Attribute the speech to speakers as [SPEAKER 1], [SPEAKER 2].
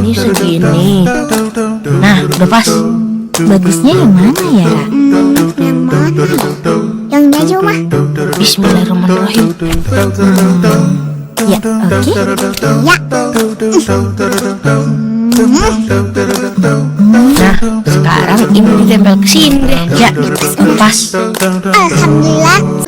[SPEAKER 1] ini segini. Nah, udah pas.
[SPEAKER 2] Bagusnya yang mana ya?
[SPEAKER 3] Yang mana? Yang ini aja, Oma.
[SPEAKER 1] Bismillahirrahmanirrahim.
[SPEAKER 2] Ya, oke.
[SPEAKER 3] Ya.
[SPEAKER 1] Nah, sekarang ini ditempel ke sini deh. Ya, pas.
[SPEAKER 3] Alhamdulillah